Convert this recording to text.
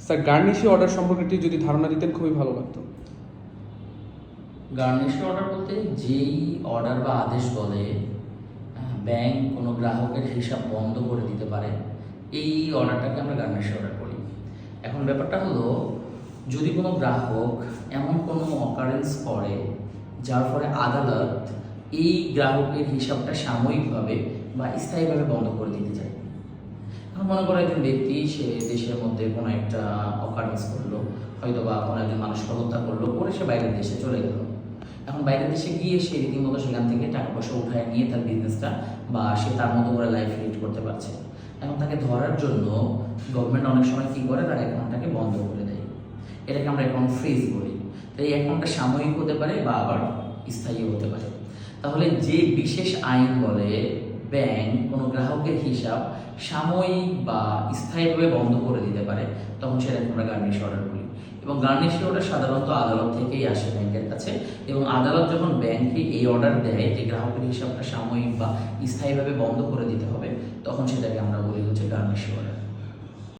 Sir গার্নিশি order সম্পর্কে একটু যদি ধারণা দিতেন খুবই ভালো লাগতো। গার্নিশি অর্ডার বলতে যেই অর্ডার বা আদেশ বলে ব্যাংক কোনো গ্রাহকের হিসাব বন্ধ করে দিতে পারে, এই অর্ডারটাকে আমরা গার্নিশি অর্ডার বলি। এখন ব্যাপারটা হলো, যদি কোনো গ্রাহক এমন কোনো অকারেন্স করে যার ফলে আদালত এই গ্রাহকের হিসাবটা সাময়িকভাবে বা স্থায়ীভাবে বন্ধ করে দিতে চায়। এখন মনে করো একজন ব্যক্তি, সে দেশের মধ্যে কোনো একটা অকারেন্স করলো, হয়তো বা কোনো একজন মানুষকে হত্যা করলো, করে সে বাইরের দেশে চলে গেল। এখন বাইরের দেশে গিয়ে সে রীতিমতো সেখান থেকে টাকা পয়সা উঠায় নিয়ে তার বিজনেসটা বা সে তার মতো করে লাইফ লিড করতে পারছে। এখন তাকে ধরার জন্য গভর্নমেন্ট অনেক সময় কী করে, তার অ্যাকাউন্টটাকে বন্ধ করে দেয়। এটাকে আমরা অ্যাকাউন্ট ফ্রিজ বলি। তো এই অ্যাকাউন্টটা সাময়িক হতে পারে বা আবার স্থায়ী হতে পারে। তাহলে যে বিশেষ আইন বলে ব্যাংক কোনো গ্রাহকের হিসাব সাময়িক বা স্থায়ীভাবে বন্ধ করে দিতে পারে, তখন সেটাকে আমরা গার্নিশি অর্ডার বলি। এবং গার্নিশি অর্ডার সাধারণত আদালত থেকেই আসে ব্যাংকের কাছে, এবং আদালত যখন ব্যাংকে এই অর্ডার দেয় যে গ্রাহকের হিসাবটা সাময়িক বা স্থায়ীভাবে বন্ধ করে দিতে হবে, তখন সেটাকে আমরা বলি হচ্ছে গার্নিশি অর্ডার।